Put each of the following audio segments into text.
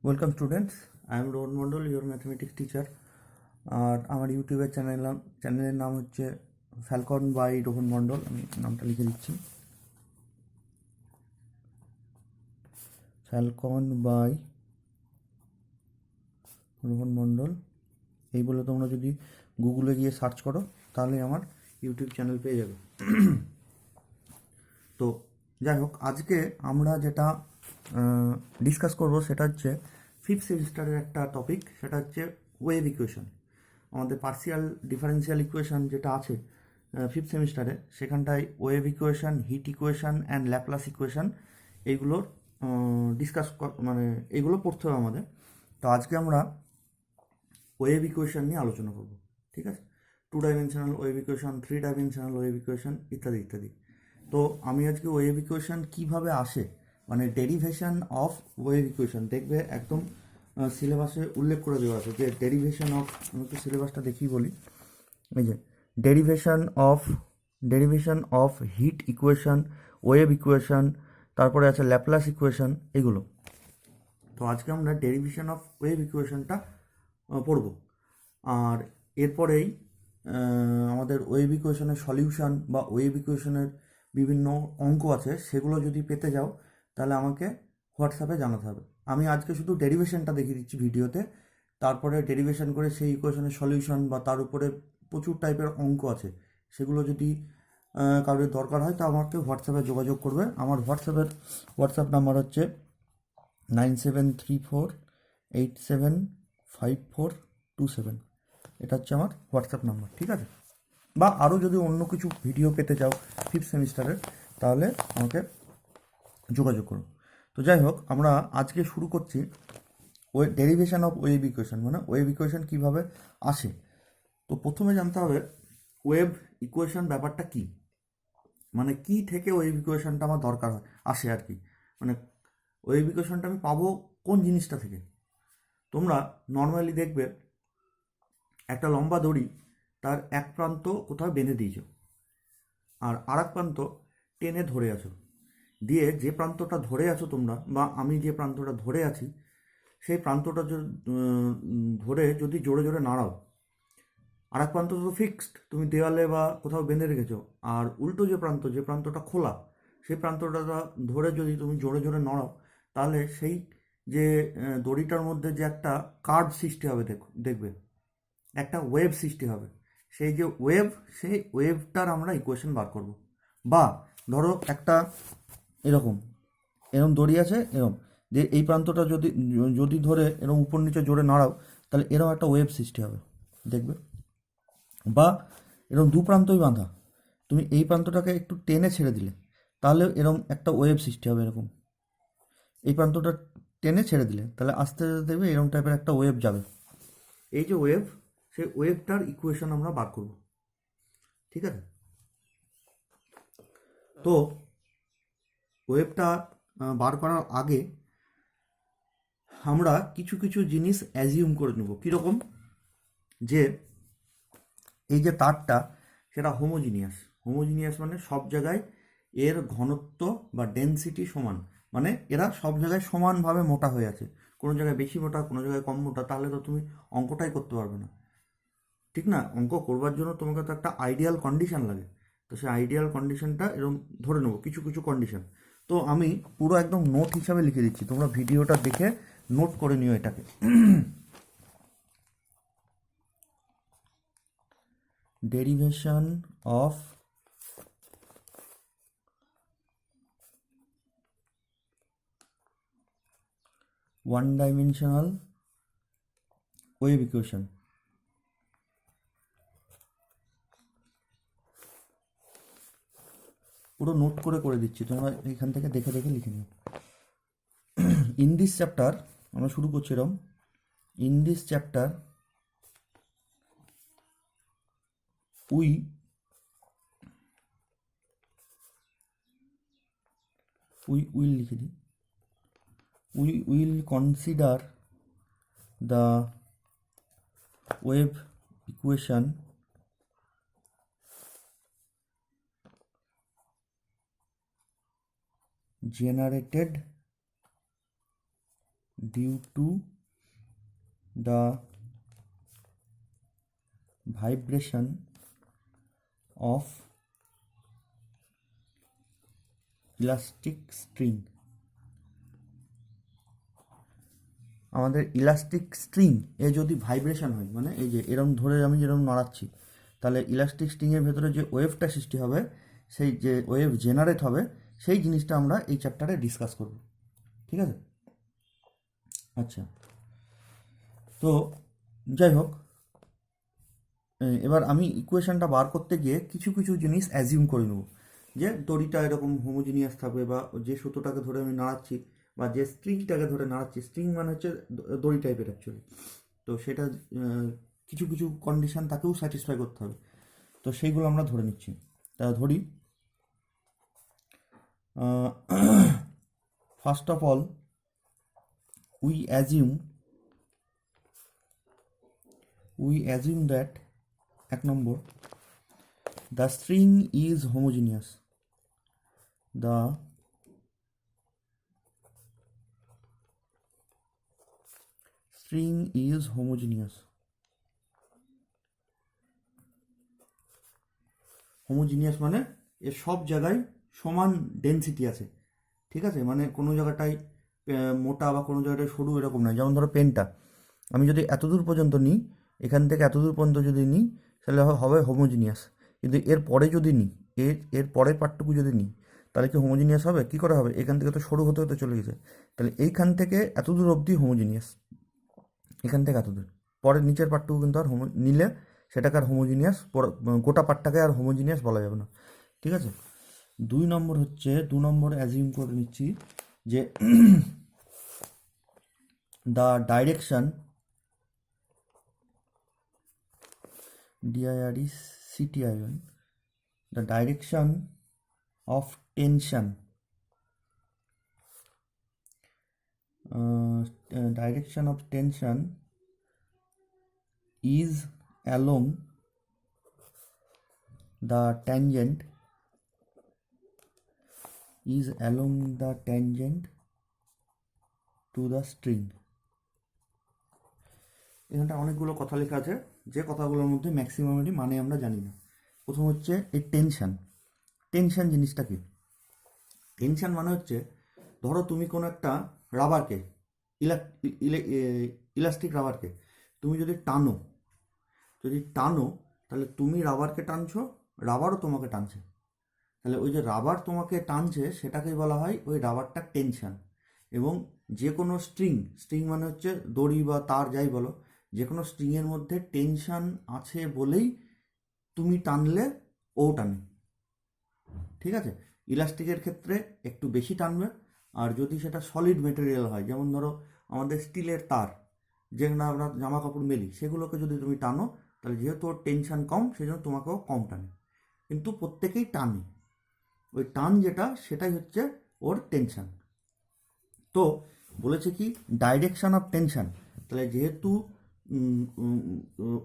Welcome students, I am Rohan Mondal, your mathematics teacher. আর আমার ইউটিউবের চ্যানেলের নাম হচ্ছে ফ্যালকন বাই রোহন মন্ডল। আমি নামটা লিখে দিচ্ছি, ফ্যালকন বাই রোহন মন্ডল। এই বলে তোমরা যদি গুগলে গিয়ে সার্চ করো তাহলে আমার ইউটিউব চ্যানেল পেয়ে যাবে। তো যাই হোক, আজকে আমরা যেটা ডিসকাস করব সেটা হচ্ছে ফিফথ সেমিস্টারের একটা টপিক, সেটা হচ্ছে ওয়েভ ইকুয়েশন। আমাদের পার্সিয়াল ডিফারেন্সিয়াল ইকুয়েশন যেটা আছে ফিফথ সেমিস্টারে, সেখানটায় wave equation, heat equation and Laplace equation এইগুলোর মানে এইগুলো পড়তে হবে আমাদের। তো আজকে আমরা ওয়েভ ইকুয়েশন নিয়ে আলোচনা করব, ঠিক আছে? 2 dimensional wave equation, 3 dimensional wave equation ইত্যাদি ইত্যাদি। তো আমি আজকে ওয়েভ ইকুয়েশন কীভাবে আসে, মানে ডেরিভেশন অফ ওয়েভ ইকুয়েশন দেখবে, একদম সিলেবাসে উল্লেখ করে দেওয়া আছে যে ডেরিভেশন অফ, আমি একটু সিলেবাসটা দেখি বলি। এই যে derivation of heat equation, wave equation, তারপরে আছে ল্যাপ্লাস ইকুয়েশন, এগুলো। তো আজকে আমরা ডেরিভেশন অফ ওয়েভ ইকুয়েশনটা পড়ব। আর এরপরেই আমাদের ওয়েভ ইকুয়েশনের সলিউশন বা ওয়েভ ইকুয়েশনের বিভিন্ন অঙ্ক আছে, সেগুলো যদি পেতে যাও তাহলে আমাকে হোয়াটসঅ্যাপে জানাতে হবে। আমি আজকে শুধু ডেরিভেশনটা দেখিয়ে দিচ্ছি ভিডিওতে, তারপরে ডেরিভেশন করে সেই ইকুয়েশনের সলিউশন বা তার উপরে প্রচুর টাইপের অঙ্ক আছে, সেগুলো যদি কারোর দরকার হয় তো আমাকে হোয়াটসঅ্যাপে যোগাযোগ করবে। আমার হোয়াটসঅ্যাপ নাম্বার হচ্ছে 9734875427। এটা হচ্ছে আমার হোয়াটসঅ্যাপ নাম্বার, ঠিক আছে? বা আরও যদি অন্য কিছু ভিডিও পেতে চাও ফিফথ সেমিস্টারের, তাহলে আমাকে যোগাযোগ করুন। তো যাই হোক, আমরা আজকে শুরু করছি ডেরিভেশন অফ ওয়েভ ইকুয়েশন, মানে ওয়েভ ইকুয়েশন কীভাবে আসে। তো প্রথমে জানতে হবে ওয়েভ ইকুয়েশন ব্যাপারটা কী, মানে কি থেকে ওয়েভ ইকুয়েশনটা আমার দরকার হয়, আসে আর কি। মানে ওয়েভ ইকুয়েশনটা আমি পাবো কোন জিনিসটা থেকে। তোমরা নর্মালি দেখবে একটা লম্বা দড়ি, তার এক প্রান্ত কোথাও বেঁধে দিয়েছো আর আর এক প্রান্ত টেনে ধরে আছো, দিয়ে যে প্রান্তটা ধরে আছো তোমরা বা আমি যে প্রান্তটা ধরে আছি, সেই প্রান্তটা ধরে যদি জোরে জোরে নাড়াও, আর এক প্রান্ত তো ফিক্সড, তুমি দেওয়ালে বা কোথাও বেঁধে রেখেছো, আর উল্টো যে প্রান্তটা খোলা, সেই প্রান্তটা ধরে যদি তুমি জোরে জোরে নড়াও, তাহলে সেই যে দড়িটার মধ্যে যে একটা কার্ভ সৃষ্টি হবে, দেখবে একটা ওয়েভ সৃষ্টি হবে। সেই যে ওয়েভ, সেই ওয়েভটার আমরা ইকুয়েশন বার করব। বা ধরো একটা এরকম এরকম দড়ি আছে, এরকম যে এই প্রান্তটা যদি যদি ধরে এরকম উপর নিচে জোরে নাড়াও, তাহলে এরকম একটা ওয়েভ সৃষ্টি হবে, দেখবে। বা এরকম দু প্রান্তই বাঁধা, তুমি এই প্রান্তটাকে একটু টেনে ছেড়ে দিলে, তাহলে এরকম একটা ওয়েভ সৃষ্টি হবে, এরকম। এই প্রান্তটা টেনে ছেড়ে দিলে তাহলে আস্তে আস্তে দেখবে এরকম টাইপের একটা ওয়েভ যাবে। এই যে ওয়েভ, সেই ওয়েভটার ইকুয়েশন আমরা বার করব, ঠিক আছে? তো ওয়েভটা বার করার আগে আমরা কিছু কিছু জিনিস অ্যাজিউম করে নেব। কীরকম? যে এই যে তারটা, সেটা হোমোজিনিয়াস মানে সব জায়গায় এর ঘনত্ব বা ডেনসিটি সমান, মানে এরা সব জায়গায় সমানভাবে মোটা হয়ে আছে। কোনো জায়গায় বেশি মোটা, কোনো জায়গায় কম মোটা, তাহলে তো তুমি অঙ্কটাই করতে পারবে না, ঠিক না? অঙ্ক করবার জন্য তোমাকে তো একটা আইডিয়াল কন্ডিশন লাগে। তো সেই আইডিয়াল কন্ডিশনটা এরকম ধরে নেবো, কিছু কিছু কন্ডিশন। তো আমি পুরো একদম নোট হিসাবে লিখে দিচ্ছি, তোমরা ভিডিওটা দেখে নোট করে নিও এটাকে। Derivation of one dimensional wave equation. পুরো নোট করে করে দিচ্ছি, তোমরা এখান থেকে দেখে দেখে লিখে নিও। ইন দিস চ্যাপ্টার, আমরা শুরু করছি এরকম। In this chapter we will লিখে দিই, we will consider the wave equation generated due to the vibration of elastic string. আমাদের ইলাস্টিক স্ট্রিং এ যদি ভাইব্রেশন হয়, মানে এই যে এরম ধরে আমি যেরকম নড়াচ্ছি, তাহলে ইলাস্টিক স্ট্রিংয়ের ভেতরে যে ওয়েভটা সৃষ্টি হবে, সেই যে ওয়েভ জেনারেট হবে, সেই জিনিসটা আমরা এই চ্যাপ্টারে ডিসকাস করব। ঠিক আছে? আচ্ছা, তো যাই হোক, এবার আমি ইকুয়েশনটা বার করতে গিয়ে কিছু কিছু জিনিস অ্যাজিউম করে নেব, যে দড়িটা এরকম হোমোজিনিয়াস থাকবে, বা যে সুতোটাকে ধরে আমি নাড়াচ্ছি, বা যে স্ট্রিংটাকে ধরে নাড়াচ্ছি, স্ট্রিং মানে হচ্ছে দড়ি টাইপের অ্যাকচুয়ালি, তো সেটা কিছু কিছু কন্ডিশন তাকেও স্যাটিসফাই করতে হবে, তো সেইগুলো আমরা ধরে নিচ্ছি। তা ধরি, first of all we assume that, এক নম্বর, the string is homogeneous. The string is homogeneous. Homogeneous মানে এর সব জায়গায় সমান ডেনসিটি আছে। ঠিক আছে? মানে কোনো জায়গাটায় মোটা বা কোনো জায়গাটায় সরু এরকম নয়। যেমন ধরো পেনটা আমি যদি এতদূর পর্যন্ত নিই, এখান থেকে এতদূর পর্যন্ত যদি নিই, তাহলে হবে হোমোজিনিয়াস। কিন্তু এর পরে যদি নিই, এর পরের পার্টটুকু যদি নিই, তাহলে কি হোমোজিনিয়াস হবে? কী করে হবে? এখান থেকে তো সরু হতে হতে চলে গেছে, তাহলে এইখান থেকে এতদূর অবধি হোমোজিনিয়াস, এখান থেকে এতদূর, পরের নিচের পার্টটুকু কিন্তু আর নিলে সেটাকে আর হোমোজিনিয়াস, গোটা পার্টটাকে আর হোমোজিনিয়াস বলা যাবে না। ঠিক আছে? দু নম্বর অ্যাজিউম করে নিচ্ছি যে the direction, DIRECTION, the direction of tension, is along the tangent to the string. এখানটা অনেকগুলো কথা লেখা আছে, যে কথাগুলোর মধ্যে ম্যাক্সিমামেরই মানে আমরা জানি না। প্রথম হচ্ছে এই টেনশন জিনিসটা কি? টেনশন মানে হচ্ছে, ধরো তুমি কোনো একটা রাবারকে, ইলাস্টিক রাবারকে তুমি যদি টানো, তাহলে তুমি রাবারকে টানছো, রাবারও তোমাকে টানছে, তাহলে ওই যে রাবার তোমাকে টানছে সেটাকেই বলা হয় ওই রাবারটা টেনশন। এবং যে কোনো স্ট্রিং মানে হচ্ছে দড়ি বা তার যাই বলো, যে কোনো স্ট্রিংয়ের মধ্যে টেনশন আছে বলেই তুমি টানলে ও টানে। ঠিক আছে? ইলাস্টিকের ক্ষেত্রে একটু বেশি টানবে, আর যদি সেটা সলিড মেটেরিয়াল হয়, যেমন ধরো আমাদের স্টিলের তার, যেগুলো আমরা জামা কাপড় মেলি, সেগুলোকে যদি তুমি টানো, তাহলে যেহেতু ওর টেনশন কম, সেই জন্য তোমাকেও কম টানে। কিন্তু প্রত্যেকেই টানে, ওই টান যেটা সেটাই হচ্ছে ওর টেনশন। তো বলেছে কি ডাইরেকশন অফ টেনশন, তাহলে যেহেতু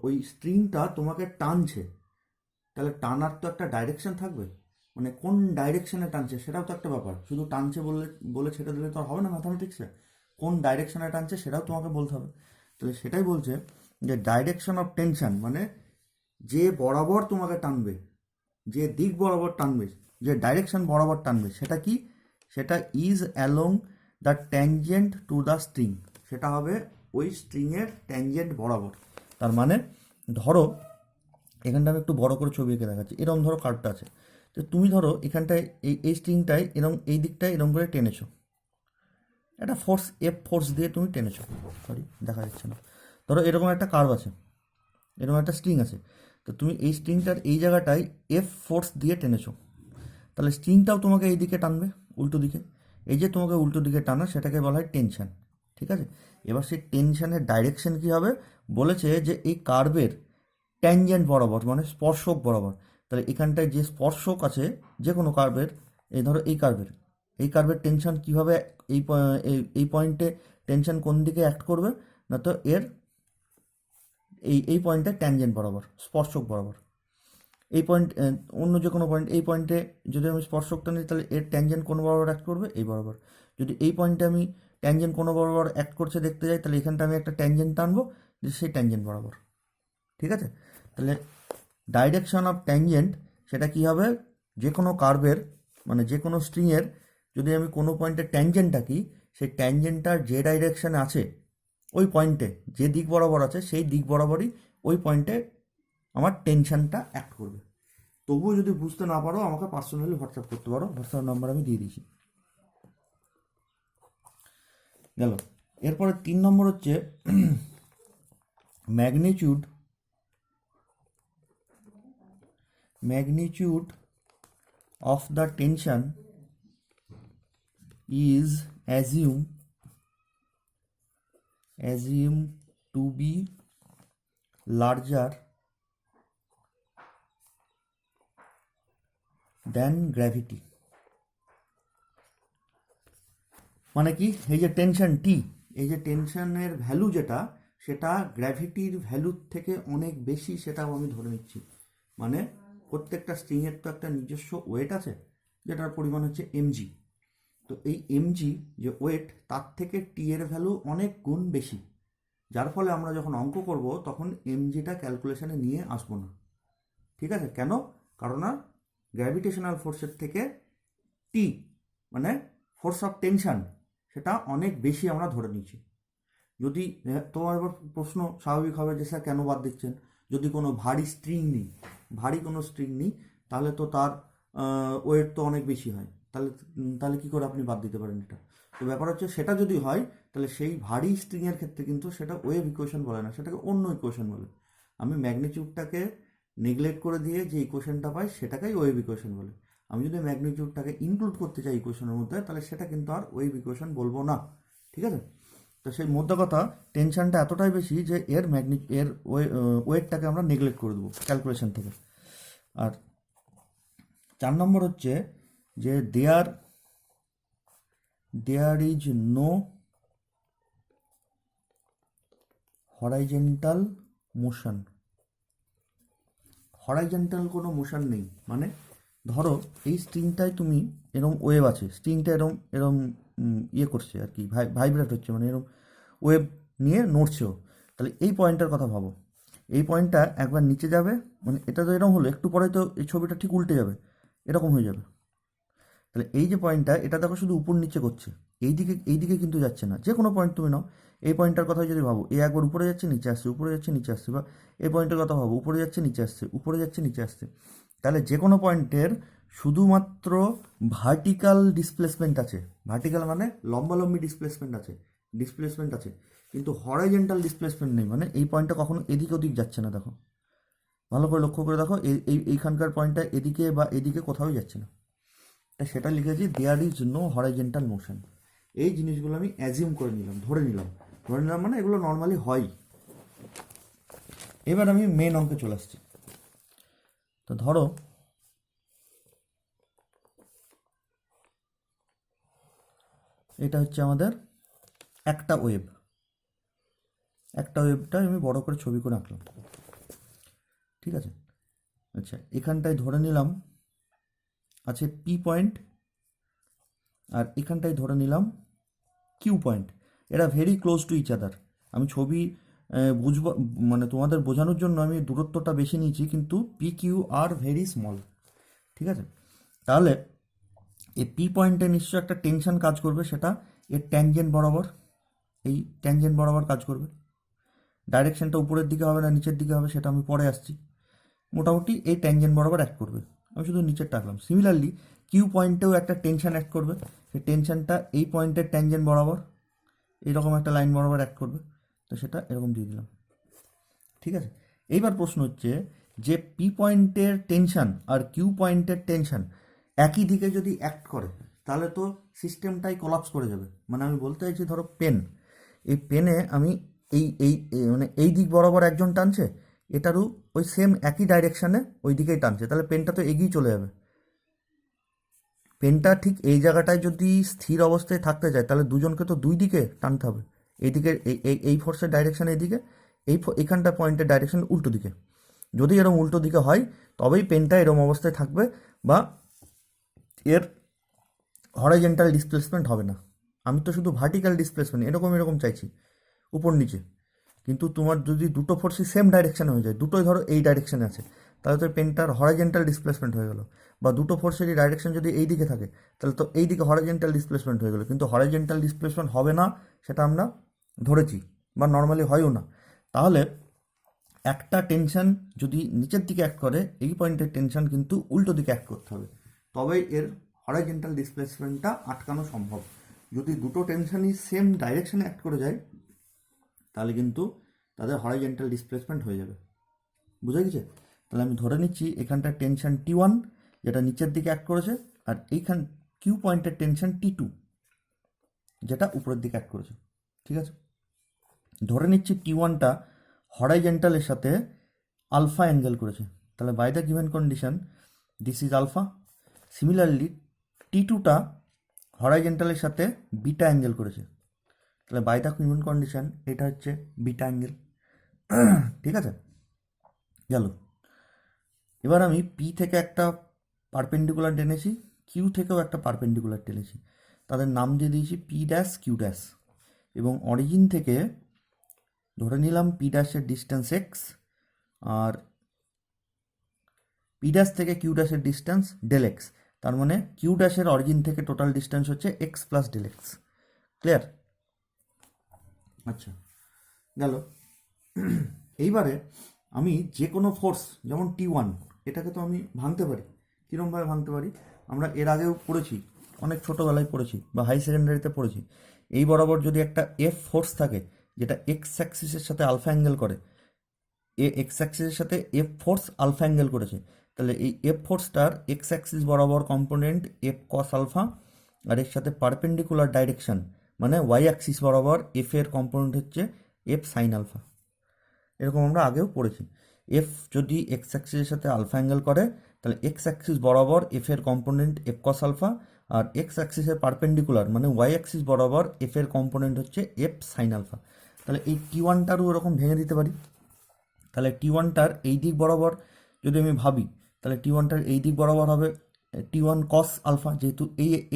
ওই স্ট্রিংটা তোমাকে টানছে, তাহলে টানার তো একটা ডাইরেকশন থাকবে, মানে কোন ডাইরেকশনে টানছে সেটাও তো একটা ব্যাপার। শুধু টানছে বলে ছেড়ে দিলে তো আর হবে না ম্যাথামেটিক্সে, কোন ডাইরেকশনে টানছে সেটাও তোমাকে বলতে হবে। তাহলে সেটাই বলছে যে ডাইরেকশন অফ টেনশন মানে যে বরাবর তোমাকে টানবে, যে দিক বরাবর টানবে, যে ডাইরেকশন বরাবর টানবে, সেটা কি? সেটা is along the tangent to the string, সেটা হবে ওই স্ট্রিংয়ের ট্যানজেন্ট বরাবর। তার মানে ধরো এখানটা আমি একটু বড় করে ছবি এঁকে দেখাচ্ছি, এরকম ধরো কার্ভটা আছে, তো তুমি ধরো এখানটায় এই স্ট্রিংটায় এরকম এই দিকটায় এরকম করে টেনেছো, একটা ফোর্স দিয়ে তুমি টেনেছো, দেখা যাচ্ছে না, ধরো এরকম একটা কার্ভ আছে, এরকম একটা স্ট্রিং আছে, তো তুমি এই স্ট্রিংটার এই জায়গাটায় ফোর্স দিয়ে টেনেছো, তাহলে স্ট্রিংটাও তোমাকে এই দিকে টানবে, উল্টো দিকে। এই যে তোমাকে উল্টো দিকে টানা, সেটাকে বলা হয় টেনশন। ঠিক আছে? এবার সেই টেনশনের ডাইরেকশন কী হবে? বলেছে যে এই কার্ভের ট্যানজেন্ট বরাবর, মানে স্পর্শক বরাবর। তাহলে এখানটায় যে স্পর্শক আছে যে কোনো কার্ভের, এই ধরো এই কার্ভের টেনশন কীভাবে, এই পয়েন্টে টেনশন কোন দিকে অ্যাক্ট করবে না, তো এর এই পয়েন্টে ট্যানজেন্ট বরাবর, স্পর্শক বরাবর। এই পয়েন্ট, অন্য যে কোনো পয়েন্ট, এই পয়েন্টে যদি আমি স্পর্শকটা নিই, তাহলে এর ট্যানজেন্ট কোন বরাবর অ্যাক্ট করবে? এই বরাবর। যদি এই পয়েন্টে আমি ট্যানজেন্ট কোনো বরাবর অ্যাক্ট করছে দেখতে যাই, তাহলে এখানটা আমি একটা ট্যানজেন্ট টানবো যে সেই ট্যানজেন্ট বরাবর। ঠিক আছে, তাহলে ডাইরেকশন অফ ট্যানজেন্ট সেটা কি হবে, যে কোনো কার্ভের মানে যে কোনো স্ট্রিংয়ের যদি আমি কোনো পয়েন্টে ট্যানজেন্ট আঁকি, সেই ট্যানজেন্টটার যে ডাইরেকশানে আছে ওই পয়েন্টে যে দিক বরাবর আছে সেই দিক বরাবরই ওই পয়েন্টে আমার টেনশনটা অ্যাক্ট করবে। তবুও যদি বুঝতে না পারো আমাকে পার্সোনালি হোয়াটসঅ্যাপ করতে পারো, হোয়াটসঅ্যাপ নাম্বার আমি দিয়ে দিয়েছি। গেল। এরপরে 3 নম্বর হচ্ছে magnitude of the tension is assume to be larger than gravity। মানে কি, এই যে টেনশন টি, এই যে টেনশনের ভ্যালু যেটা, সেটা গ্র্যাভিটির ভ্যালুর থেকে অনেক বেশি, সেটাও আমি ধরে নিচ্ছি। মানে প্রত্যেকটা স্ট্রিংয়ের তো একটা নিজস্ব ওয়েট আছে, যেটার পরিমাণ হচ্ছে এমজি। তো এই এমজি যে ওয়েট, তার থেকে টি এর ভ্যালু অনেক গুণ বেশি, যার ফলে আমরা যখন অঙ্ক করব তখন এমজিটা ক্যালকুলেশনে নিয়ে আসবো না। ঠিক আছে, কেন? কারণ না গ্র্যাভিটেশনাল ফোর্সের থেকে টি মানে ফোর্স অফ টেনশন সেটা অনেক বেশি আমরা ধরে নিচ্ছি। যদি তোমার এবার প্রশ্ন স্বাভাবিক হবে যে স্যার কেন বাদ দিচ্ছেন, যদি কোনো ভারী কোনো স্ট্রিং নিই তাহলে তো তার ওয়েট তো অনেক বেশি হয়, তাহলে কি করে আপনি বাদ দিতে পারেন এটা? তো ব্যাপার হচ্ছে সেটা যদি হয় তাহলে সেই ভারী স্ট্রিংয়ের ক্ষেত্রে কিন্তু সেটা ওয়েভ ইকুয়েশন বলে না, সেটাকে অন্য ইকুয়েশন বলে। আমি ম্যাগনিটিউডটাকে নেগলেক্ট করে দিয়ে যে ইকুয়েশনটা পাই সেটাকেই ওয়েভ ইকুয়েশন বলে। আমি যদি ম্যাগনিটিউডটাকে ইনক্লুড করতে চাই ইকুয়েশনের মধ্যে, তাহলে সেটা কিন্তু আর ওয়েভ ইকুয়েশন বলবো না। ঠিক আছে, তো সেই মধ্য কথা, টেনশনটা এতটাই বেশি যে এর ওয়েটটাকে আমরা নেগলেক্ট করে দেবো ক্যালকুলেশন থেকে। আর 4 নম্বর হচ্ছে যে there is no horizontal motion. Horizontal কোনো মোশন নেই, মানে ধরো এই স্ট্রিংটায় তুমি এরম ওয়েভ আছে, স্ট্রিংটা এরম ইয়ে করছে আর কি, ভাইব্রেট হচ্ছে, মানে এরম ওয়েভ নিয়ে নড়ছেও। তাহলে এই পয়েন্টটার কথা ভাবো, এই পয়েন্টটা একবার নিচে যাবে, মানে এটা তো এরকম হলো, একটু পরে তো এই ছবিটা ঠিক উল্টে যাবে, এরকম হয়ে যাবে। তাহলে এই যে পয়েন্টটা, এটা দেখো শুধু উপর নিচে করছে, এইদিকে কিন্তু যাচ্ছে না। যে কোনো পয়েন্ট তুমি নাও, এই পয়েন্টটার কথা যদি ভাবো, এ একবার উপরে যাচ্ছে নিচে আসছে, উপরে যাচ্ছে নিচে আসছে, বা এই পয়েন্টের কথা ভাবো, উপরে যাচ্ছে নিচে আসছে, উপরে যাচ্ছে নিচে আসছে। তাহলে যে কোনো পয়েন্টের শুধুমাত্র ভার্টিক্যাল ডিসপ্লেসমেন্ট আছে, ভার্টিক্যাল মানে লম্বালম্বি ডিসপ্লেসমেন্ট আছে, কিন্তু হরাইজেন্টাল ডিসপ্লেসমেন্ট নেই। মানে এই পয়েন্টটা কখনো এদিকে ওদিক যাচ্ছে না। দেখো, ভালো করে লক্ষ্য করে দেখো, এইখানকার পয়েন্টটা এদিকে বা এদিকে কোথাও যাচ্ছে না। তাই সেটা লিখেছি there is no horizontal motion. এই জিনিসগুলো আমি অ্যাজিউম করে নিলাম, ধরে নিলাম মানে এগুলো নর্মালি হয়। এবার আমি মেন অঙ্কে চলে আসছি। তো ধরো এটা হচ্ছে আমাদের একটা ওয়েবটা আমি বড় করে ছবি করে আঁকলাম। ঠিক আছে, আচ্ছা, এখানটায় ধরে নিলাম আছে পি পয়েন্ট, আর এখানটায় ধরে নিলাম কিউ পয়েন্ট। এরা very close to each other. আমি ছবি বুঝবো, মানে তোমাদের বোঝানোর জন্য আমি দূরত্বটা বেশি নিয়েছি, কিন্তু P Q are very small. ঠিক আছে, তাহলে এই পি পয়েন্টে নিশ্চয়ই একটা টেনশন কাজ করবে, সেটা এর ট্যানজেন্ট বরাবর, এই ট্যানজেন্ট বরাবর কাজ করবে। ডাইরেকশনটা উপরের দিকে হবে না নিচের দিকে হবে সেটা আমি পরে আসছি। মোটামুটি এই ট্যানজেন্ট বরাবর অ্যাক্ট করবে, আমি শুধু নিচেরটা আঁকলাম। সিমিলারলি কিউ পয়েন্টেও একটা টেনশন অ্যাক্ট করবে, সেই টেনশনটা এই পয়েন্টের ট্যানজেন্ট বরাবর এইরকম একটা লাইন বরাবর অ্যাক্ট করবে, তো সেটা এরকম দিয়ে দিলাম। ঠিক আছে, এইবার প্রশ্ন হচ্ছে যে পি পয়েন্টের টেনশন আর কিউ পয়েন্টের টেনশন একই দিকে যদি অ্যাক্ট করে তাহলে তো সিস্টেমটাই কোলাপস করে যাবে। মানে আমি বলতে চাইছি, ধরো এই পেনে আমি মানে এই দিক বরাবর একজন টানছে, এটারও ওই সেম একই ডাইরেকশানে ওই দিকেই টানছে, তাহলে পেনটা তো এগিয়ে চলে যাবে। পেনটা ঠিক এই জায়গাটায় যদি স্থির অবস্থায় থাকতে চায় তাহলে দুজনকে তো দুই দিকে টানতে হবে। এইদিকে এই ফোর্সের ডাইরেকশান এইদিকে, এইখানটা পয়েন্টের ডাইরেকশন উল্টো দিকে। যদি এরকম উল্টো দিকে হয় তবেই পেনটা এরকম অবস্থায় থাকবে, বা এর হরাইজেন্টাল ডিসপ্লেসমেন্ট হবে না। আমি তো শুধু ভার্টিক্যাল ডিসপ্লেসমেন্ট এরকম এরকম চাইছি, উপর নিচে। কিন্তু তোমার যদি দুটো ফোর্সই সেম ডাইরেকশানে হয়ে যায়, দুটোই ধরো এই ডাইরেকশানে আছে, তাহলে তো পেনটার হরাইজেন্টাল ডিসপ্লেসমেন্ট হয়ে গেল। বা দুটো ফোর্সেরই ডাইরেকশন যদি এই দিকে থাকে, তাহলে তো এই দিকে হরাইজেন্টাল ডিসপ্লেসমেন্ট হয়ে গেলো। কিন্তু হরাইজেন্টাল ডিসপ্লেসমেন্ট হবে না, সেটা আমরা ধরেছি, বা নর্মালি হয়ও না। তাহলে একটা টেনশন যদি নিচের দিকে অ্যাক্ট করে, এই পয়েন্টের টেনশন কিন্তু উল্টো দিকে অ্যাক্ট করতে হবে, তবেই এর হরাইজেন্টাল ডিসপ্লেসমেন্টটা আটকানো সম্ভব। যদি দুটো টেনশনই সেম ডাইরেকশনে অ্যাক্ট করে যায়, তাহলে কিন্তু তাদের হরাইজেন্টাল ডিসপ্লেসমেন্ট হয়ে যাবে। বুঝা গেছে? তাহলে আমি ধরে নিচ্ছি এখানটার টেনশন T1 যেটা নিচের দিকে অ্যাক্ট করেছে, আর এইখান কিউ পয়েন্টের টেনশন T2 যেটা উপরের দিকে অ্যাক্ট করেছে। ঠিক আছে? ধরে নিচ্ছি T1টা হরাইজেন্টালের সাথে আলফা অ্যাঙ্গেল করেছে, তাহলে by the given condition this is alpha. Similarly T2টা হরাইজেন্টালের সাথে বিটা অ্যাঙ্গেল করেছে, তাহলে বাই দ্য গিভেন কন্ডিশন এটা হচ্ছে বিটা অ্যাঙ্গেল। ঠিক আছে, গেল। এবার আমি পি থেকে একটা পারপেন্ডিকুলার টেনেছি, কিউ থেকেও একটা পারপেন্ডিকুলার টেনেছি, তাদের নাম দিয়ে দিয়েছি পি ড্যাশ কিউ ড্যাশ। এবং অরিজিন থেকে ধরে নিলাম পি ড্যাশের ডিস্টেন্স এক্স, আর পি ড্যাশ থেকে কিউ ড্যাশের ডিস্টেন্স ডেল এক্স। তার মানে কিউ ড্যাশের অরিজিন থেকে টোটাল ডিস্টেন্স হচ্ছে x plus del x. Clear? আচ্ছা, গেল। এইবারে আমি যে কোনো ফোর্স, যেমন T1, এটাকে তো আমি ভাঙতে পারি। কীরকমভাবে ভাঙতে পারি? আমরা এর আগেও পড়েছি, অনেক ছোটোবেলায় পড়েছি বা হাই সেকেন্ডারিতে পড়েছি। এই বরাবর যদি একটা এফ ফোর্স থাকে যেটা এক্স অ্যাক্সিসের সাথে আলফা অ্যাঙ্গেল করে, এক্স অ্যাক্সিসের সাথে এফ ফোর্স আলফা অ্যাঙ্গেল করেছে, তাহলে এই এফ ফোর্সটার এক্স অ্যাক্সিস বরাবর কম্পোনেন্ট এফ কস আলফা, আর এর সাথে পারপেন্ডিকুলার ডাইরেকশন মানে ওয়াই অ্যাক্সিস বরাবর এফ এর কম্পোনেন্ট হচ্ছে এফ সাইন আলফা। এরকম আমরা আগেও পড়েছি। এফ যদি এক্স অ্যাক্সিসের সাথে আলফা অ্যাঙ্গেল করে, তাহলে এক্স অ্যাক্সিস বরাবর এফ এর কম্পোনেন্ট এফ কস আলফা, আর এক্স অ্যাক্সিসের পারপেন্ডিকুলার মানে ওয়াই অ্যাক্সিস বরাবর এফ এর কম্পোনেন্ট হচ্ছে এফ সাইন আলফা। তাহলে এই T1টারও ওরকম ভেঙে দিতে পারি। তাহলে T1টার এই দিক বরাবর যদি আমি ভাবি, তাহলে T1টার এই দিক বরাবর হবে T1 কস আলফা, যেহেতু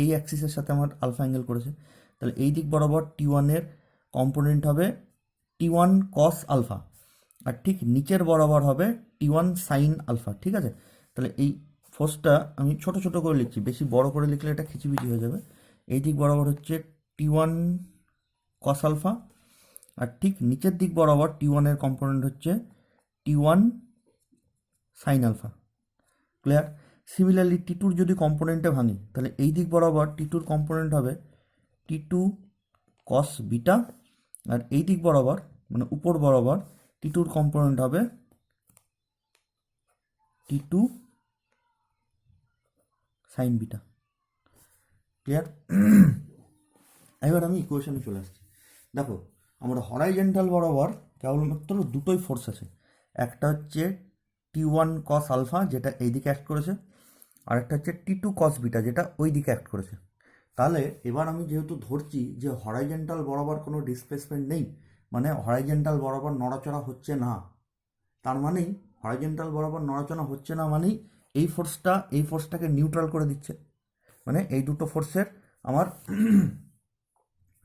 এই অ্যাক্সিসের সাথে আমার আলফা অ্যাঙ্গেল করেছে, তাহলে এই দিক বরাবর T1-এর কম্পোনেন্ট হবে T1 কস আলফা, আর ঠিক নিচের বরাবর হবে T1 সাইন আলফা। ঠিক আছে? তাহলে এই ফোর্সটা আমি ছোট ছোট করে লিখছি, বেশি বড় করে লিখলে এটা খিচিবিচি হয়ে যাবে। এই দিক বরাবর হচ্ছে T1 কস আলফা, আর ঠিক নিচের দিক বরাবর T1-এর কম্পোনেন্ট হচ্ছে T1 sine alpha. Clear? Similarly T2-র যদি কম্পোনেন্টে ভাঙি, তাহলে এই দিক বরাবর T2-র কম্পোনেন্ট হবে T2 কস বিটা, আর এই দিক বরাবর মানে উপর বরাবর T2-র কম্পোনেন্ট হবে T2 সাইন বিটা। ক্লিয়ার? এবার আমি ইকুয়েশনে চলে আসছি। দেখো, আমরা হরাইজেন্টাল বরাবর কেবলমাত্র দুটোই ফোর্স আছে, একটা হচ্ছে T1 কস আলফা যেটা এই দিকে অ্যাক্ট করেছে, আর একটা হচ্ছে T2 কস বিটা যেটা ওই দিকে অ্যাক্ট করেছে। তাহলে এবার আমি যেহেতু ধরছি যে হরাইজেন্টাল বরাবর কোনো ডিসপ্লেসমেন্ট নেই, মানে হরাইজেন্টাল বরাবর নড়াচড়া হচ্ছে না, তার মানেই হরাইজেন্টাল বরাবর নড়াচড়া হচ্ছে না মানেই এই ফোর্সটাকে নিউট্রাল করে দিচ্ছে, মানে এই দুটো ফোর্সের আমার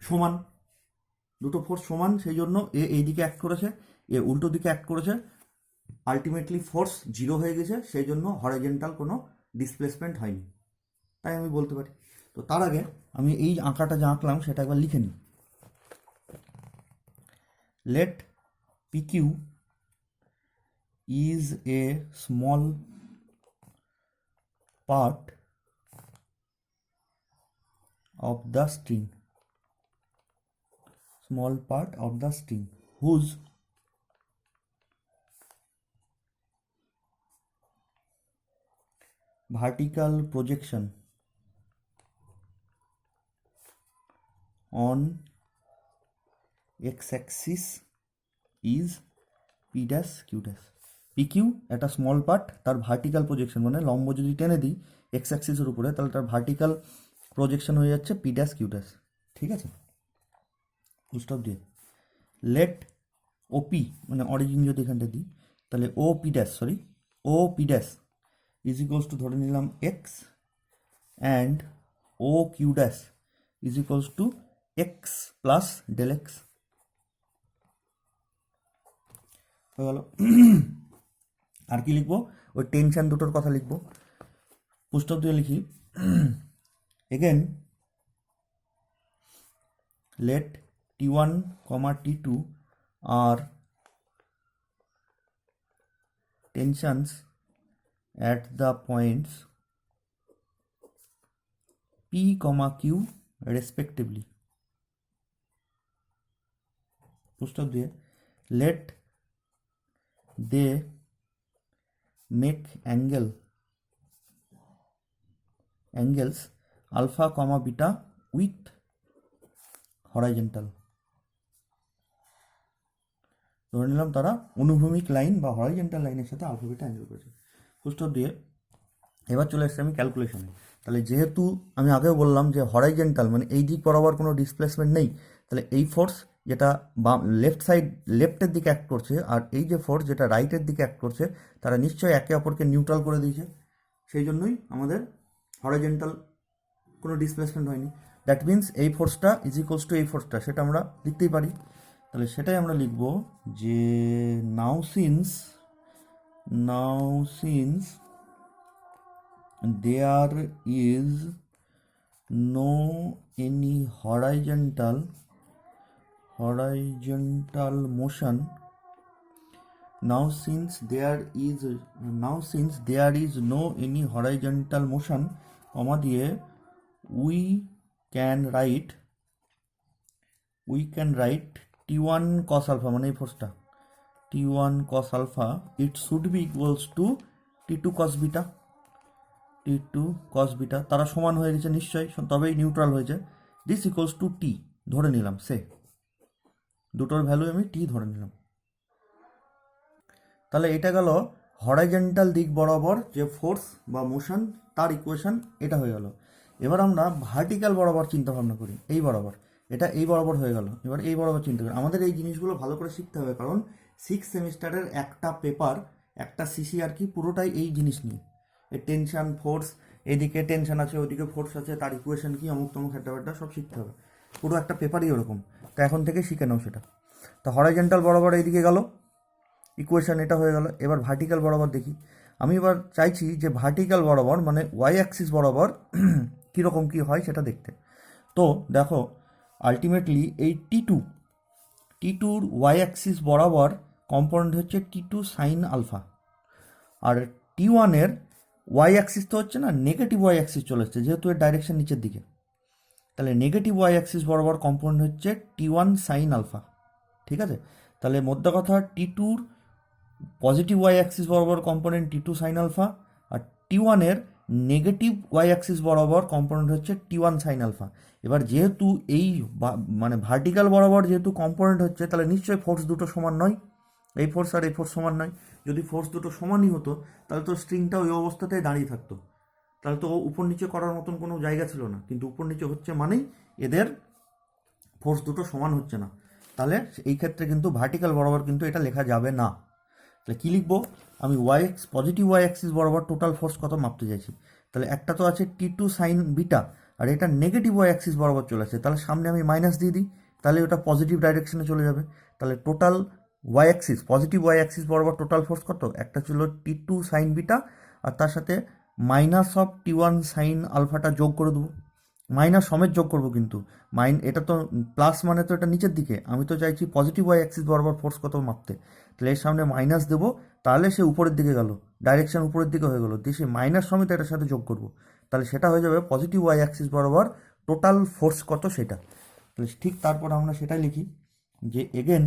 সমান, দুটো ফোর্স সমান, সেই জন্য এই দিকে অ্যাক্ট করেছে, উল্টো দিকে অ্যাক্ট করেছে, আলটিমেটলি ফোর্স জিরো হয়ে গেছে, সেই জন্য হরাইজেন্টাল কোনো ডিসপ্লেসমেন্ট হয়নি, তাই আমি বলতে পারি। তো তার আগে আমি এই আঁকাটা যা আঁকলাম সেটা একবার লিখে নিই। Let PQ is a small part of the string, whose vertical projection on x-axis is P dash Q dash। PQ একটা স্মল পার্ট, তার ভার্টিক্যাল প্রজেকশন মানে লম্ব যদি টেনে দিই এক্স অ্যাক্সিসের উপরে, তাহলে তার ভার্টিক্যাল প্রজেকশন হয়ে যাচ্ছে P dash Q dash। ঠিক আছে? ফুল স্টপ দিয়ে লেট OP মানে অরিজিন যদি এখানটা দিই, তাহলে OP dash is equals to ধরে নিলাম x, and OQ dash is equals to x plus del x হয়ে গেল। আর কি লিখবো, ওই টেনশন দুটোর কথা লিখবো। পুস্তক দিয়ে লিখি, again let t1 comma t2 are tensions at the points p comma q respectively. পুস্তক দিয়ে let they make angles alpha comma beta with horizontal. ধরে নিলাম তারা অনুভূমিক লাইন বা হরাইজন্টাল লাইনের সাথে আলফা বিটা অ্যাঙ্গেল করেছে। পুস্তক দিয়ে এবার চলে এসেছে আমি ক্যালকুলেশনে। তাহলে যেহেতু আমি আগেও বললাম যে হরাইজন্টাল মানে এই দিক বরাবর কোনো ডিসপ্লেসমেন্ট নেই, তাহলে এই ফোর্স যেটা লেফটের দিকে অ্যাক্ট করছে আর এই যে ফোর্স যেটা রাইটের দিকে অ্যাক্ট করছে তারা নিশ্চয়ই একে অপরকে নিউট্রাল করে দিয়েছে, সেই জন্যই আমাদের হরাইজন্টাল কোনো ডিসপ্লেসমেন্ট হয়নি। দ্যাট মিন্স এই ফোর্সটা ইজ ইকুয়ালস টু এই ফোর্সটা, সেটা আমরা লিখতেই পারি। তাহলে সেটাই আমরা লিখব যে নাও since there is no any horizontal motion, now since there is no any horizontal motion, comma দিয়ে we can write t1 cos alpha মানে এই ফোর্সটা t1 cos alpha it should be equals to t2 cos beta তারা সমান হয়ে গেছে নিশ্চয়ই, তবেই neutral হয়েছে। দিস ইকুয়ালস টু টি ধরে নিলাম, সে দুটোর ভ্যালু আমি টি ধরে নিলাম। তাহলে এটা গেল হরাইজন্টাল দিক বরাবর যে ফোর্স বা মোশন তার ইকুয়েশন, এটা হয়ে গেল। এবার আমরা ভার্টিক্যাল বরাবর চিন্তা ভাবনা করি, এই বরাবর, এটা এই বরাবর হয়ে গেল। এবার এই বরাবর চিন্তা করি, আমাদের এই জিনিসগুলো ভালো করে শিখতে হবে, কারণ 6 সেমিস্টারের একটা পেপার, একটা সিসিআর কি পুরোটাই এই জিনিস নিয়ে, এই টেনশন ফোর্স, এদিকে টেনশন আছে ওইদিকে ফোর্স আছে, তার ইকুয়েশন কি অমুক তমুক একটা সব শিখতে হবে, পুরো একটা পেপারই ওরকম। তো এখন থেকে শিখে নাও সেটা। তো হরাইজন্টাল বরাবর এইদিকে গেল, ইকুয়েশন এটা হয়ে গেল। এবার ভার্টিক্যাল বরাবর দেখি, আমি এবার চাইছি যে ভার্টিক্যাল বরাবর মানে ওয়াই অ্যাক্সিস বরাবর কীরকম কী হয় সেটা দেখতে। তো দেখো আলটিমেটলি এই টি টুর ওয়াই অ্যাক্সিস বরাবর কম্পোনেন্ট হচ্ছে t2 সাইন আলফা, আর t1-এর ওয়াই অ্যাক্সিস তো হচ্ছে না, নেগেটিভ ওয়াই অ্যাক্সিস চলে এসছে যেহেতু এর ডাইরেকশন নিচের দিকে, তাহলে নেগেটিভ ওয়াই অ্যাক্সিস বরাবর কম্পোনেন্ট হচ্ছে t1 সাইন আলফা। ঠিক আছে, তাহলে মধ্যে কথা t2-র পজিটিভ ওয়াই অ্যাক্সিস বরাবর কম্পোনেন্ট t2 সাইন আলফা, আর t1-এর নেগেটিভ ওয়াই অ্যাক্সিস বরাবর কম্পোনেন্ট হচ্ছে t1 সাইন আলফা। এবার যেহেতু এই মানে ভার্টিক্যাল বরাবর যেহেতু কম্পোনেন্ট হচ্ছে, তাহলে নিশ্চয়ই ফোর্স দুটো সমান নয়, এই ফোর্স আর এই ফোর্স সমান নয়। যদি ফোর্স দুটো সমানই হতো তাহলে তো স্ট্রিংটা ওই অবস্থাতেই দাঁড়িয়ে থাকতো, তাহলে তো উপর নিচে করার মতন কোনো জায়গা ছিল না। কিন্তু উপর নিচে হচ্ছে মানেই এদের ফোর্স দুটো সমান হচ্ছে না, তাহলে এই ক্ষেত্রে কিন্তু ভার্টিক্যাল বরাবর কিন্তু এটা লেখা যাবে না। তাহলে কী লিখবো, আমি পজিটিভ ওয়াই অ্যাক্সিস বরাবর টোটাল ফোর্স কত মাপতে চাইছি। তাহলে একটা তো আছে t2 সাইন বিটা, আর এটা নেগেটিভ ওয়াই অ্যাক্সিস বরাবর চলে আসছে, তাহলে সামনে আমি মাইনাস দিয়ে দিই, তাহলে ওটা পজিটিভ ডাইরেকশনে চলে যাবে। তাহলে total y axis, positive y axis বরাবর টোটাল ফোর্স কত, একটা ছিল t2 সাইন বিটা, আর তার সাথে মাইনাস অফ t1 সাইন আলফাটা যোগ করে দেবো, মাইনাস সমেত যোগ করবো, কিন্তু এটা তো প্লাস মানে তো এটা নিচের দিকে, আমি তো চাইছি পজিটিভ ওয়াই অ্যাক্সিস বরাবর ফোর্স কত মাপতে, তাহলে এর সামনে মাইনাস দেবো, তাহলে সে উপরের দিকে গেল, ডাইরেকশন উপরের দিকে হয়ে গেলো, দিয়ে সে মাইনাস সমেত এটার সাথে যোগ করবো, তাহলে সেটা হয়ে যাবে পজিটিভ ওয়াই অ্যাক্সিস বরাবর টোটাল ফোর্স কত সেটা। তাহলে ঠিক তারপর আমরা সেটাই লিখি যে again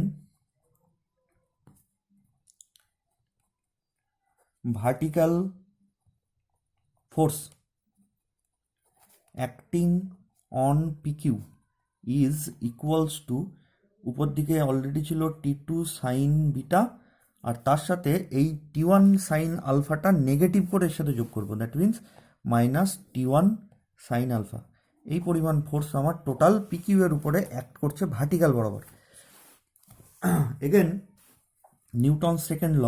vertical force acting on PQ is equals two, উপর দিকে অলরেডি ছিল t2 সাইন বিটা, আর তার সাথে এই t1 সাইন আলফাটা নেগেটিভ করে এর সাথে যোগ করবো, that means minus t1 sine alpha. এই পরিমাণ ফোর্স আমার টোটাল PQ এর উপরে অ্যাক্ট করছে ভার্টিক্যাল বরাবর। Again Newton second law,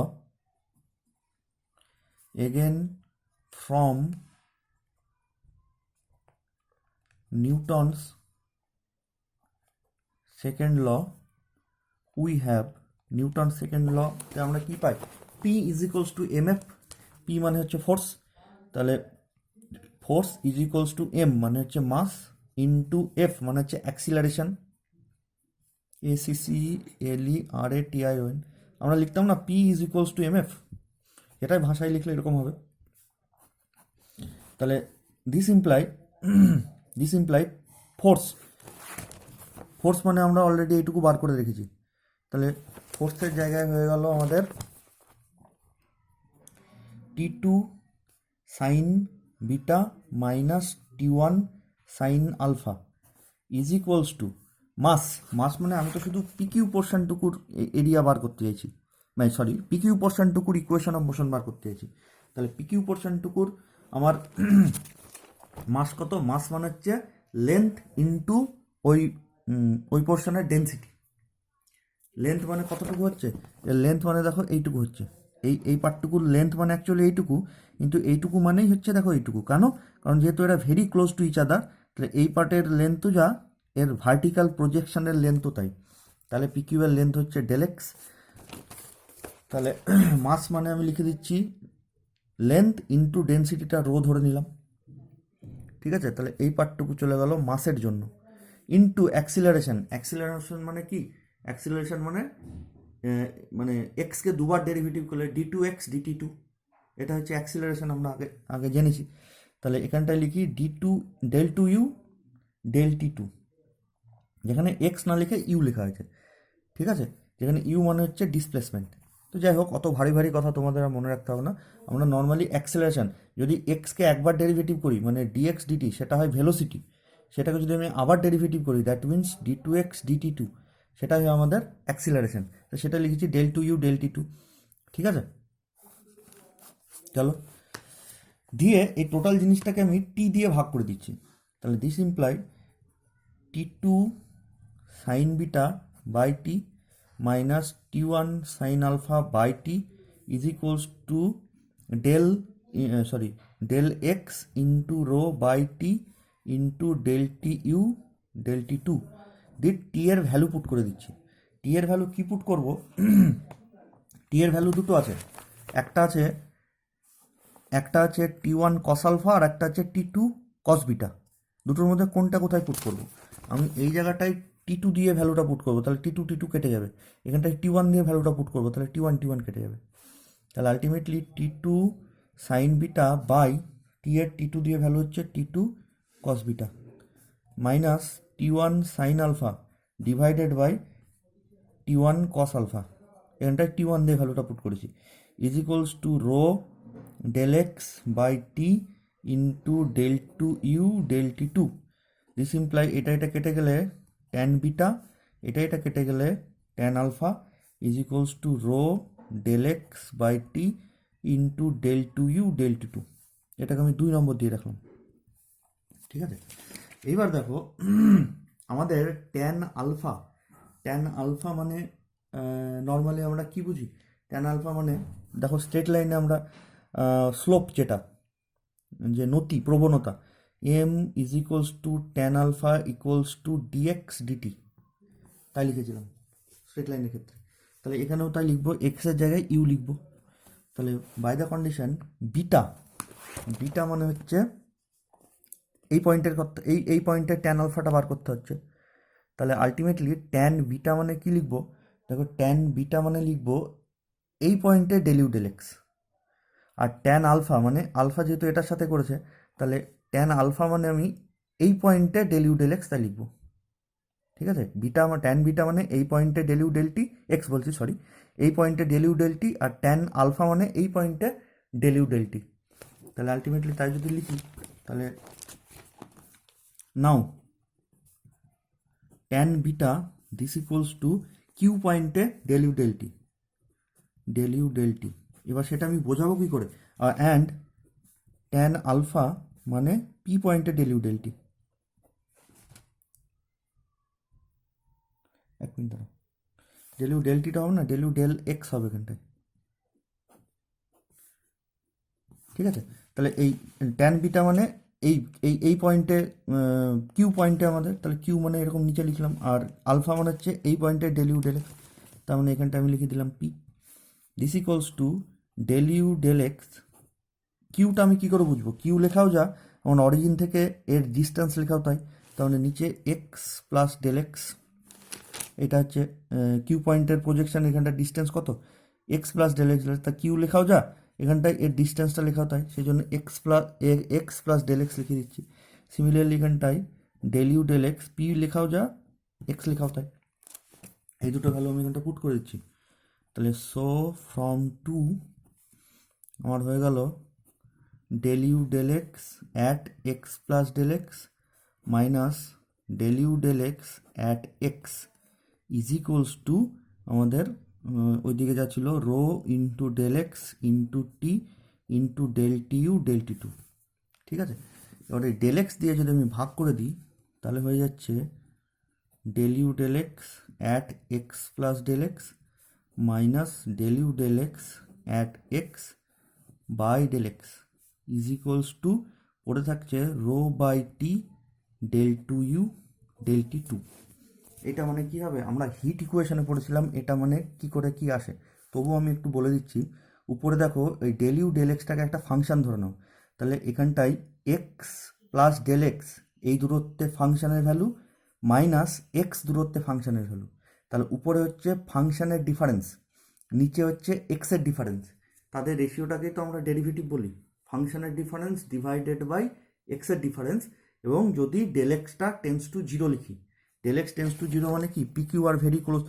again from Newton's second law we have, Newton second লতে আমরা কি পাই, P is equals to M F. P মানে হচ্ছে ফোর্স, তাহলে force is equals to M মানে হচ্ছে মাস ইন্টু এফ মানে হচ্ছে অ্যাক্সিলারেশন, ACCLERATION। আমরা লিখতাম না P is equals to M F, এটাই ভাষায় লিখলে এরকম হবে। তাহলে দিস ইমপ্লাই ফোর্স, ফোর্স মানে আমরা অলরেডি এইটুকু বার করে রেখেছি। তাহলে ফোর্সের জায়গায় হয়ে গেল আমাদের T2 sine beta minus T1 sine alpha is equals to mass. Mass মানে আমি তো শুধু পিকিউ পোর্শনটুকুর এরিয়া বার করতে চাইছি, মানে সরি পিকিউ পোর্শনটুকুর ইকুয়েশন অফ মোশন বার করতে চাইছি। তাহলে পিকিউ পোর্শনটুকুর আমার মাস কত, মাস মানে হচ্ছে লেন্থ ইন্টু ওই পোর্শনের ডেন্সিটি। লেন্থ মানে কতটুকু হচ্ছে, লেন্থ মানে দেখো এইটুকু হচ্ছে, এই পার্টটুকুর লেন্থ মানে অ্যাকচুয়ালি এইটুকু, কিন্তু এইটুকু মানেই হচ্ছে দেখো এইটুকু। কারণ যেহেতু এরা very close to each other, তাহলে এই পার্টের লেন্থও যা, এর ভার্টিক্যাল প্রজেকশনের লেন্থও তাই। তাহলে পিকিউ এর লেন্থ হচ্ছে ডেলেক্স। তাহলে মাস মানে আমি লিখে দিচ্ছি লেন্থ ইন্টু ডেন্সিটিটা রো ধরে নিলাম, ঠিক আছে। তাহলে এই পার্টটুকু চলে গেল মাসের জন্য, ইন্টু অ্যাক্সিলারেশন। অ্যাক্সিলারেশন মানে কি, অ্যাক্সিলারেশন মানে এক্সকে দুবার ডেরিভেটিভ করলে d2x dt2, এটা হচ্ছে অ্যাক্সিলারেশন, আমরা আগে জেনেছি। তাহলে এখানটায় লিখি del2u del t2, যেখানে এক্স না লিখে ইউ লেখা হয়েছে, ঠিক আছে, যেখানে ইউ মানে হচ্ছে ডিসপ্লেসমেন্ট। তো যাই হোক, অত ভারী ভারী কথা তোমাদের আর মনে রাখতে হবে না। আমরা নর্মালি অ্যাক্সেলারেশন, যদি এক্সকে একবার ডেরিভেটিভ করি মানে dx dt, সেটা হয় ভেলোসিটি। সেটাকে যদি আমি আবার ডেরিভেটিভ করি দ্যাট মিনস d2x dt2, সেটা হয় আমাদের অ্যাক্সিলারেশন। তো সেটা লিখেছি del2u del t2, ঠিক আছে। চলো, দিয়ে এই টোটাল জিনিসটাকে আমি টি দিয়ে ভাগ করে দিচ্ছি। তাহলে this imply T2 sine beta by t minus T1 sine alpha by t is equals to del x into rho by T into del t u del t two. দিয়ে টি এর value put করে দিচ্ছি। টি এর value কী put করব, টি এর value দুটো আছে, একটা আছে T1 কস আলফা আর একটা আছে T2 কস বিটা। দুটোর মধ্যে কোনটা কোথায় পুট করব, আমি এই জায়গাটায় T2 দিয়ে ভ্যালুটা পুট করবো, তাহলে T2 কেটে যাবে। এখানটায় T1 দিয়ে ভ্যালুটা পুট করবো, তাহলে T1 কেটে যাবে। তাহলে ultimately T2 sine beta by T এর T2 দিয়ে ভ্যালু হচ্ছে T2 cos beta minus T1 sine alpha divided by T1 cos alpha, এখানটায় T1 দিয়ে ভ্যালুটা পুট করেছি, is equals to rho del x by T into del2u del t2। This imply এটা কেটে গেলে ট্যান বিটা, এটা কেটে গেলে tan alpha is equals to rho del x by T into del2u del t2। এটাকে আমি 2 নম্বর দিয়ে রাখলাম, ঠিক আছে। এইবার দেখো আমাদের ট্যান আলফা মানে নর্মালি আমরা কি বুঝি, ট্যান আলফা মানে দেখো স্ট্রেট লাইনে আমরা স্লোপ, যেটা যে নতি প্রবণতা, m is equals to tan alpha equals to dx dt, তাই লিখেছিলাম স্ট্রেট লাইনের ক্ষেত্রে। তাহলে এখানেও তাই লিখবো, এক্সের জায়গায় ইউ লিখবো। তাহলে বাই দ্য কন্ডিশন বিটা মানে হচ্ছে এই পয়েন্টের ট্যান আলফাটা বার করতে হচ্ছে। তাহলে আলটিমেটলি ট্যান বিটা মানে কি লিখবো, দেখো ট্যান বিটা মানে লিখবো এই পয়েন্টে ডেলিউ ডেল এক্স, আর ট্যান আলফা মানে আলফা যেহেতু এটার সাথে করেছে, তাহলে ট্যান আলফা মানে আমি এই পয়েন্টে ডেলিউ ডেল এক্স তাই লিখবো, ঠিক আছে। ট্যান বিটা মানে এই পয়েন্টে ডেলিউ ডেল টি এক্স বলছি, সরি, এই পয়েন্টে ডেলিউ ডেল টি, আর ট্যান আলফা মানে এই পয়েন্টে ডেলিউ ডেল টি। তাহলে আলটিমেটলি তাই যদি লিখি, তাহলে now tan beta this equals to Q পয়েন্টে ডেলিউ ডেল টি। এবার সেটা আমি বোঝাবো কী করে, অ্যান্ড ট্যান আলফা মানে পি পয়েন্টে ডেলিউ ডেল টি। এক মিনিট দাঁড়াও, ডেলিউ ডেল টিটা হবে না, ডেলিউ ডেল এক্স হবে এখানটায়, ঠিক আছে। তাহলে এই ট্যান বিটা মানে এই এই পয়েন্টে কিউ পয়েন্টে আমাদের, তাহলে কিউ মানে এরকম নিচে লিখলাম, আর আলফা মানে হচ্ছে এই পয়েন্টে ডেল ইউ ডেল এক্স, তার মানে এখানটা আমি লিখে দিলাম P. This equals to del you del X. কিউটা আমি কী করে বুঝবো? কিউ লেখাও যা, এখন অরিজিন থেকে এর ডিস্টেন্স লেখাও তাই, তার মানে নিচে এক্স প্লাস ডেল এক্স, এটা হচ্ছে কিউ পয়েন্টের প্রজেকশন, এখানটা ডিস্টেন্স কত? এক্স প্লাস ডেল এক্স, তা কিউ লেখাও যা, এখানটায় এর ডিস্টেন্সটা লেখাও তাই, সেই জন্য এক্স প্লাস ডেল এক্স লিখে দিচ্ছি। সিমিলারলি এখানটায় del you del x, P লেখাও যা, এক্স লেখাও তাই। এই দুটো ভ্যালু আমি এখানটা পুট করে দিচ্ছি। তাহলে সো ফ্রম টু আমার হয়ে গেল del you del x at x plus del x minus del you del x at X is equals to আমাদের ওইদিকে যা ছিল rho into del X into T into del T U del টি two. ঠিক আছে, এবারে del x দিয়ে যদি আমি ভাগ করে দিই তাহলে হয়ে যাচ্ছে del you del x at x plus del x minus del you del x at x by del x is equals to পড়ে থাকছে rho by t del two you del T two. এটা মানে কি হবে? আমরা hit ইকুয়েশনে পড়েছিলাম, এটা মানে কি করে কি আসে, তবুও আমি একটু বলে দিচ্ছি। উপরে দেখো এই ডেল ইউ ডেল এক্সটাকে একটা ফাংশন ধরে নাও, তাহলে এখানটায় এক্স প্লাস ডেল এক্স এই দূরত্বে ফাংশনের ভ্যালু মাইনাস এক্স দূরত্বে ফাংশনের ভ্যালু, তাহলে উপরে হচ্ছে ফাংশনের ডিফারেন্স, নিচে হচ্ছে এক্সের ডিফারেন্স, তাদের রেশিওটাকেই তো আমরা ডেরিভেটিভ বলি, ফাংশনের ডিফারেন্স ডিভাইডেড বাই এক্সের ডিফারেন্স। এবং যদি ডেল এক্সটা টেন্স টু জিরো লিখি, del x tends to zero মানে কি P Q are very close,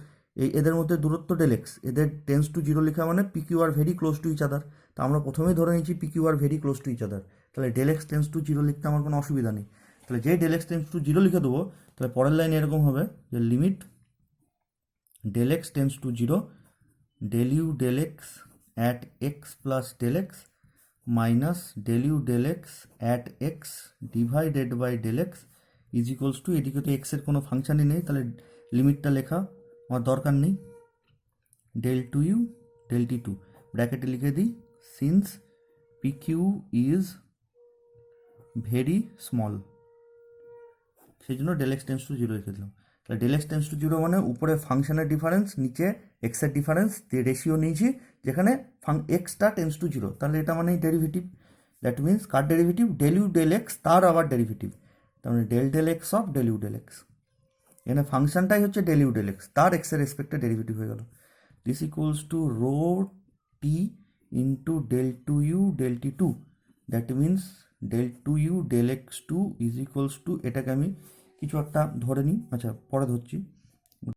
এদের মধ্যে দূরত্ব ডেল এক্স, এদের টেন্স টু জিরো লেখা মানে P Q are very close to each other, তা আমরা প্রথমেই ধরে নিচ্ছি P Q are very close to each other, তাহলে del x tends to zero লিখতে আমার কোনো অসুবিধা নেই। তাহলে যে del x tends to zero লিখে দেবো, তাহলে পরের লাইন এরকম হবে যে limit del x tends to zero del you del x at x plus del x minus del you del x at x divided by del x is equals to, এদিকে তো এক্সের কোনো ফাংশনই নেই, তাহলে লিমিটটা লেখা আমার দরকার নেই, del two you del T two ব্র্যাকেটে লিখে দিই, since P Q is very small, সেই জন্য del x tends to zero লিখে দিলাম। তাহলে del x tends to zero মানে উপরে ফাংশনের ডিফারেন্স, নিচে এক্সের ডিফারেন্স দিয়ে রেশিও নিয়েছি, যেখানে এক্সটা টেন্স টু জিরো, তাহলে এটা মানে ডেরিভেটিভ, দ্যাট মিনস কার derivative? Del you del x তার আবার ডেরিভেটিভ, তার মানে del del x of del you del x, এখানে ফাংশনটাই হচ্ছে ডেল ইউ ডেল এক্স, তার এক্সের রেসপেক্টে ডেরিভেটিভ হয়ে গেল। This equals to rho t into del two you del T two, that means del two you del x two is equals to, এটাকে আমি কিছু একটা ধরে নিই, আচ্ছা পরে ধরছি,